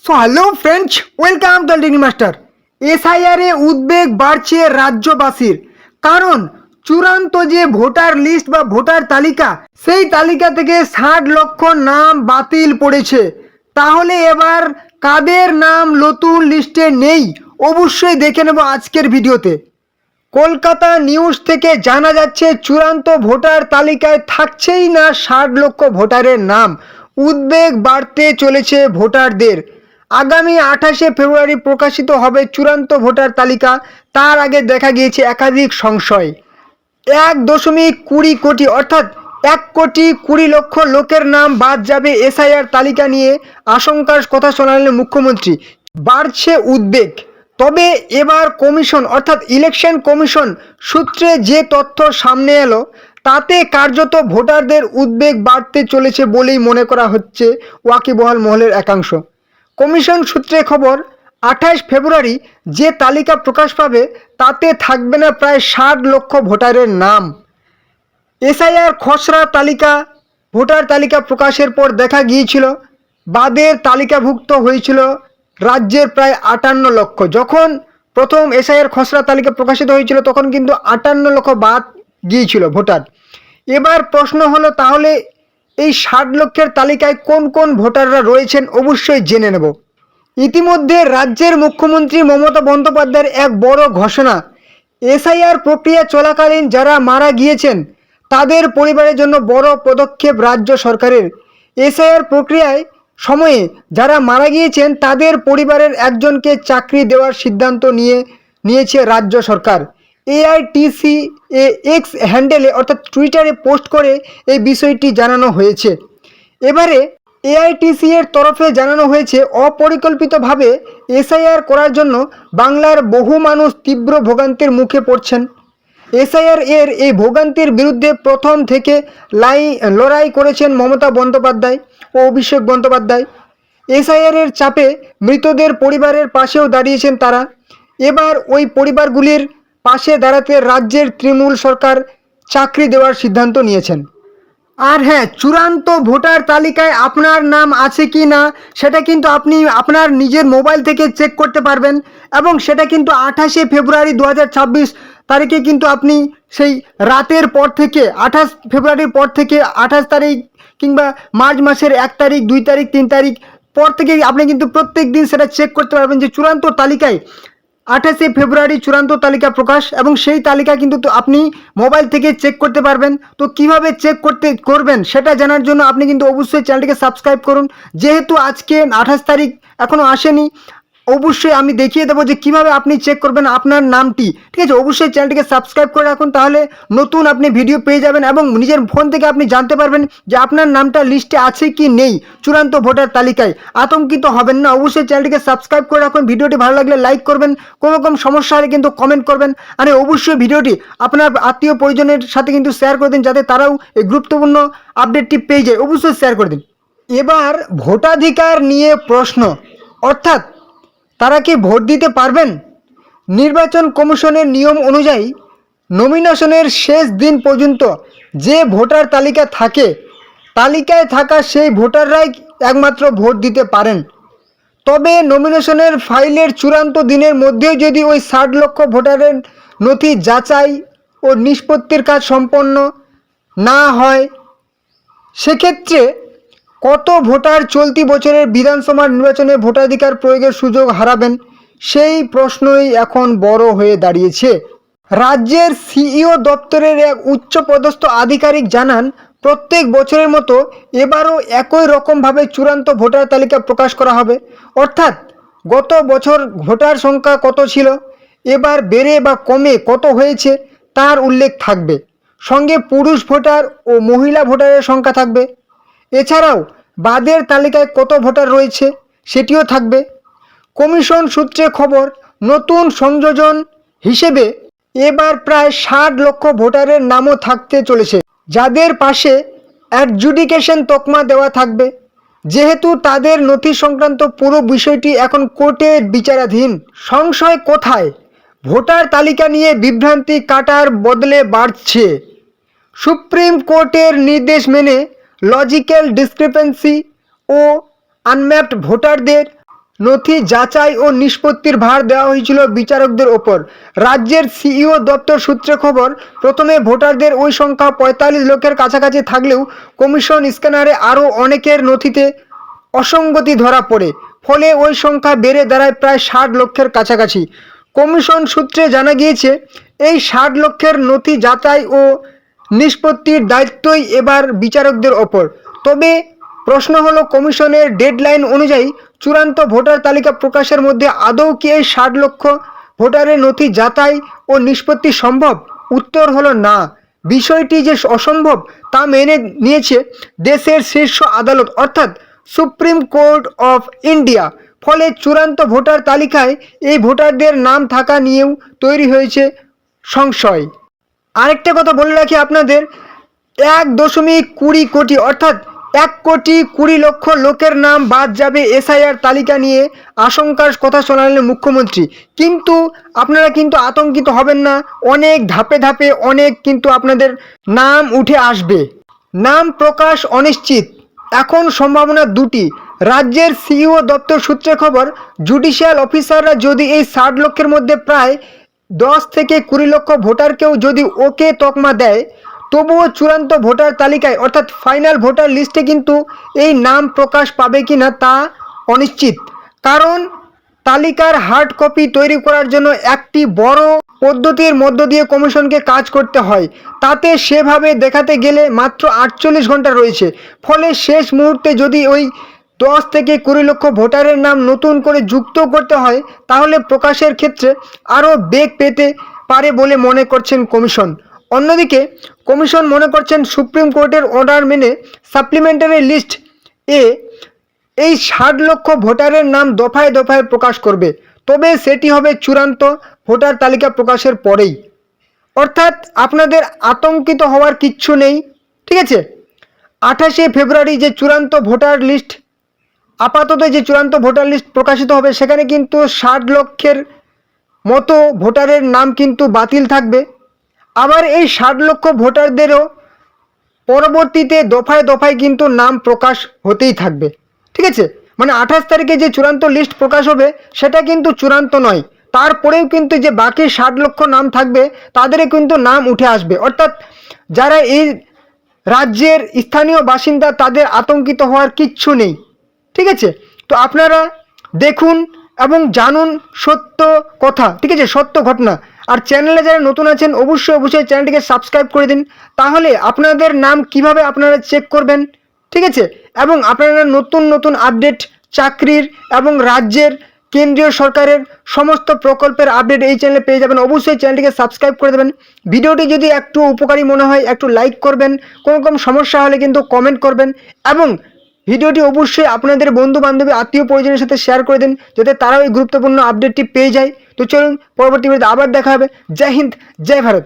So hello friends, welcome to Degree Master. এসআইআরে উদ্বেগ বাড়ছে রাজ্যবাসীর, কারণ চূড়ান্ত যে ভোটার লিস্ট বা ভোটার তালিকা, সেই তালিকা থেকে 60 লক্ষ নাম বাতিল পড়েছে। তাহলে এবার কাদের নাম নতুন লিস্টে নেই, অবশ্যই দেখে নেব আজকের ভিডিওতে। কলকাতা নিউজ থেকে জানা যাচ্ছে চূড়ান্ত ভোটার তালিকায় থাকছেই না 60 লক্ষ ভোটারের নাম। উদ্বেগ বাড়তে চলেছে ভোটারদের। আগামী 28শে ফেব্রুয়ারি প্রকাশিত হবে চূড়ান্ত ভোটার তালিকা। তার আগে দেখা গিয়েছে একাধিক সংশয়। 1.20 কোটি অর্থাৎ 1,20,00,000 লোকের নাম বাদ যাবে এসআইআর তালিকা নিয়ে আশঙ্কার কথা শোনালেন মুখ্যমন্ত্রী। বাড়ছে উদ্বেগ। তবে এবার কমিশন অর্থাৎ ইলেকশন কমিশন সূত্রে যে তথ্য সামনে এলো, তাতে কার্যত ভোটারদের উদ্বেগ বাড়তে চলেছে বলেই মনে করা হচ্ছে ওয়াকিবহাল মহলের একাংশ। কমিশন সূত্রে খবর, 28 ফেব্রুয়ারি যে তালিকা প্রকাশ পাবে তাতে থাকবে না প্রায় 60 লক্ষ ভোটারের নাম। এসআইআর খসড়া তালিকা ভোটার তালিকা প্রকাশের পর দেখা গিয়েছিল বাদের তালিকাভুক্ত হয়েছিল রাজ্যের প্রায় 58 লক্ষ। যখন প্রথম এসআইআর খসড়া তালিকা প্রকাশিত হয়েছিল তখন কিন্তু 58 লক্ষ বাদ গিয়েছিল ভোটার। এবার প্রশ্ন হলো, তাহলে এই 60 লক্ষের তালিকায় কোন কোন ভোটাররা রয়েছেন অবশ্যই জেনে নেব। ইতিমধ্যে রাজ্যের মুখ্যমন্ত্রী মমতা বন্দ্যোপাধ্যায়ের এক বড় ঘোষণা, এসআইআর প্রক্রিয়া চলাকালীন যারা মারা গিয়েছেন তাদের পরিবারের জন্য বড় পদক্ষেপ রাজ্য সরকারের। এসআইআর প্রক্রিয়ায় সময়ে যারা মারা গিয়েছেন তাদের পরিবারের একজনকে চাকরি দেওয়ার সিদ্ধান্ত নিয়েছে রাজ্য সরকার। এআইটিসি এক্স হ্যান্ডেলে অর্থাৎ টুইটারে পোস্ট করে এই বিষয়টি জানানো হয়েছে। এবারে এআইটিসি এর তরফে জানানো হয়েছে, অপরিকল্পিতভাবে এসআইআর করার জন্য বাংলার বহু মানুষ তীব্র ভোগান্তির মুখে পড়ছেন। এসআইআর এর এই ভোগান্তির বিরুদ্ধে প্রথম থেকে লড়াই করেছেন মমতা বন্দ্যোপাধ্যায় ও অভিষেক বন্দ্যোপাধ্যায়। এসআইআর এর চাপে মৃতদের পরিবারের পাশেও দাঁড়িয়েছেন তারা। এবার ওই পরিবারগুলির পাশে দাঁড়াতে রাজ্যের তৃণমূল সরকার চাকরি দেওয়ার সিদ্ধান্ত নিয়েছেন। আর হ্যাঁ, চূড়ান্ত ভোটার তালিকায় আপনার নাম আছে কি না সেটা কিন্তু আপনি আপনার নিজের মোবাইল থেকে চেক করতে পারবেন, এবং সেটা কিন্তু 28শে ফেব্রুয়ারি 2026 তারিখে কিন্তু আপনি সেই রাতের পর থেকে 28 ফেব্রুয়ারির পর থেকে 28 তারিখ কিংবা মার্চ মাসের 1 তারিখ 2 তারিখ 3 তারিখ পর থেকে আপনি কিন্তু প্রত্যেক দিন সেটা চেক করতে পারবেন যে চূড়ান্ত তালিকায় 28শে ফেব্রুয়ারি চূড়ান্ত তালিকা প্রকাশ, এবং সেই তালিকা কিন্তু আপনি মোবাইল থেকে চেক করতে পারবেন। তো কিভাবে চেক করবেন সেটা জানার জন্য আপনি কিন্তু অবশ্যই চ্যানেলটিকে সাবস্ক্রাইব করুন। যেহেতু আজকে 28 তারিখ এখনও আসেনি, অবশ্যই আমি দেখিয়ে দেবো যে কিভাবে আপনি চেক করবেন আপনার নামটি। ঠিক আছে, অবশ্যই চ্যানেলটিকে সাবস্ক্রাইব করে রাখুন, তাহলে নতুন আপনি ভিডিও পেয়ে যাবেন এবং নিজের ফোন থেকে আপনি জানতে পারবেন যে আপনার নামটা লিস্টে আছে কি নেই চূড়ান্ত ভোটার তালিকায়। আতঙ্কিত হবেন না, অবশ্যই চ্যানেলটিকে সাবস্ক্রাইব করে রাখুন। ভিডিওটি ভালো লাগলে লাইক করবেন, কোনো রকম সমস্যা হলে কিন্তু কমেন্ট করবেন, আর অবশ্যই ভিডিওটি আপনার আত্মীয় পরিজনের সাথে কিন্তু শেয়ার করে দিন যাতে তারাও এই গুরুত্বপূর্ণ আপডেটটি পেয়ে যায়। অবশ্যই শেয়ার করে দিন। এবার ভোটাধিকার নিয়ে প্রশ্ন, অর্থাৎ তারা কি ভোট দিতে পারবেন? নির্বাচন কমিশনের নিয়ম অনুযায়ী নমিনেশনের শেষ দিন পর্যন্ত যে ভোটার তালিকা থাকে, তালিকায় থাকা সেই ভোটাররাই একমাত্র ভোট দিতে পারেন। তবে নমিনেশনের ফাইলের চূড়ান্ত দিনের মধ্যেও যদি ওই 60 লক্ষ ভোটারের নথি যাচাই ও নিষ্পত্তির কাজ সম্পন্ন না হয়, সেক্ষেত্রে কত ভোটার চলতি বছরের বিধানসভা নির্বাচনে ভোটাধিকার প্রয়োগের সুযোগ হারাবেন, সেই প্রশ্নই এখন বড় হয়ে দাঁড়িয়েছে। রাজ্যের সিইও দপ্তরের এক উচ্চপদস্থ আধিকারিক জানান, প্রত্যেক বছরের মতো এবারও একই রকমভাবে চূড়ান্ত ভোটার তালিকা প্রকাশ করা হবে। অর্থাৎ গত বছর ভোটার সংখ্যা কত ছিল, এবার বেড়ে বা কমে কত হয়েছে তার উল্লেখ থাকবে। সঙ্গে পুরুষ ভোটার ও মহিলা ভোটারের সংখ্যা থাকবে। এছাড়াও বাদের তালিকায় কত ভোটার রয়েছে সেটিও থাকবে। কমিশন সূত্রে খবর, নতুন সংযোজন হিসেবে এবার প্রায় 60 লক্ষ ভোটারের নামও থাকতে চলেছে, যাদের পাশে অ্যাডজুডিকেশন তকমা দেওয়া থাকবে। যেহেতু তাদের নথি সংক্রান্ত পুরো বিষয়টি এখন কোর্টের বিচারাধীন। সংশয় কোথায়? ভোটার তালিকা নিয়ে বিভ্রান্তি কাটার বদলে বাড়ছে। সুপ্রিম কোর্টের নির্দেশ মেনে লজিক্যাল ডিসক্রিপেন্সি ও আনম্যাপড ভোটারদের নথি যাচাই ও নিষ্পত্তির ভার দেওয়া হয়েছিল বিচারকদের ওপর। রাজ্যের সিইও দপ্তর সূত্রে খবর, প্রথমে ভোটারদের ওই সংখ্যা 45 লক্ষের কাছাকাছি থাকলেও কমিশন স্ক্যানারে আরও অনেকের নথিতে অসঙ্গতি ধরা পড়ে, ফলে ওই সংখ্যা বেড়ে দাঁড়ায় প্রায় 60 লক্ষের কাছাকাছি। কমিশন সূত্রে জানা গিয়েছে, এই 60 লক্ষের নথি যাচাই ও নিষ্পত্তির দায়িত্বই এবার বিচারকদের ওপর। তবে প্রশ্ন হলো, কমিশনের ডেডলাইন অনুযায়ী চূড়ান্ত ভোটার তালিকা প্রকাশের মধ্যে আদৌ কি এই 60 লক্ষ ভোটারের নথি যাচাই ও নিষ্পত্তি সম্ভব? উত্তর হলো না। বিষয়টি যে অসম্ভব তা মেনে নিয়েছে দেশের শীর্ষ আদালত অর্থাৎ সুপ্রিম কোর্ট অফ ইন্ডিয়া। ফলে চূড়ান্ত ভোটার তালিকায় এই ভোটারদের নাম থাকা নিয়েও তৈরি হয়েছে সংশয়। আরেকটা কথা বলে রাখি আপনাদের, 1.20 কোটি অর্থাৎ 1,20,00,000 লোকের নাম বাদ যাবে এসআইআর তালিকা নিয়ে আশঙ্কার কথা শোনালেন মুখ্যমন্ত্রী। কিন্তু আপনারা কিন্তু আতঙ্কিত হবেন না, অনেক ধাপে ধাপে অনেক কিন্তু আপনাদের নাম উঠে আসবে। নাম প্রকাশ অনিশ্চিত, এখন সম্ভাবনা দুটি। রাজ্যের সিইও দপ্তর সূত্রে খবর, জুডিশিয়াল অফিসাররা যদি এই 60 লক্ষের মধ্যে প্রায় 10 থেকে 20 লক্ষ ভোটারকেও যদি ওকে তকমা দেয়, তবুও চূড়ান্ত ভোটার তালিকায় অর্থাৎ ফাইনাল ভোটার লিস্টে কিন্তু এই নাম প্রকাশ পাবে কি না তা অনিশ্চিত। কারণ তালিকার হার্ড কপি তৈরি করার জন্য একটি বড় পদ্ধতির মধ্য দিয়ে কমিশনকে কাজ করতে হয়, তাতে সেভাবে দেখাতে গেলে মাত্র 48 ঘন্টা রয়েছে। ফলে শেষ মুহূর্তে যদি ওই 10 থেকে 20 লক্ষ ভোটারের নাম নতুন করে যুক্ত করতে হয়, তাহলে প্রকাশের ক্ষেত্রে আরও বেগ পেতে পারে বলে মনে করছেন কমিশন। অন্যদিকে কমিশন মনে করছেন, সুপ্রিম কোর্টের অর্ডার মেনে সাপ্লিমেন্টারি লিস্ট এই 60 লক্ষ ভোটারের নাম দফায় দফায় প্রকাশ করবে, তবে সেটি হবে চূড়ান্ত ভোটার তালিকা প্রকাশের পরেই। অর্থাৎ আপনাদের আতঙ্কিত হওয়ার কিচ্ছু নেই, ঠিক আছে। 28শে ফেব্রুয়ারি যে চূড়ান্ত ভোটার লিস্ট, আপাতত যে চূড়ান্ত ভোটার লিস্ট প্রকাশিত হবে, সেখানে কিন্তু 60 লক্ষের মতো ভোটারের নাম কিন্তু বাতিল থাকবে। আবার এই 60 লক্ষ ভোটারদেরও পরবর্তীতে দফায় দফায় কিন্তু নাম প্রকাশ হতেই থাকবে, ঠিক আছে। মানে 28 তারিখে যে চূড়ান্ত লিস্ট প্রকাশ হবে সেটা কিন্তু চূড়ান্ত নয়, তারপরেও কিন্তু যে বাকি 60 লক্ষ নাম থাকবে তাদেরও কিন্তু নাম উঠে আসবে। অর্থাৎ যারা এই রাজ্যের স্থানীয় বাসিন্দা তাদের আতঙ্কিত হওয়ার কিচ্ছু নেই, ঠিক আছে। তো আপনারা দেখুন এবং জানুন সত্য কথা, ঠিক আছে, সত্য ঘটনা। আর চ্যানেলে যারা নতুন আছেন অবশ্যই চ্যানেলটিকে সাবস্ক্রাইব করে দিন, তাহলে আপনাদের নাম কিভাবে আপনারা চেক করবেন, ঠিক আছে। এবং আপনারা নতুন নতুন আপডেট, চাকরির এবং রাজ্যের কেন্দ্রীয় সরকারের সমস্ত প্রকল্পের আপডেট এই চ্যানেলে পেয়ে যাবেন। অবশ্যই চ্যানেলটিকে সাবস্ক্রাইব করে দেবেন। ভিডিওটি যদি একটু উপকারী মনে হয় একটু লাইক করবেন, কোনো রকম সমস্যা হলে কিন্তু কমেন্ট করবেন, এবং ভিডিওটি অবশ্যই আপনাদের বন্ধু বান্ধবী আত্মীয় পরিজনের সাথে শেয়ার করে দিন, যাতে তারাও এই গুরুত্বপূর্ণ আপডেটটি পেয়ে যায়। তো চলুন পরবর্তী ভিডিওতে আবার দেখা হবে। জয় হিন্দ, জয় ভারত।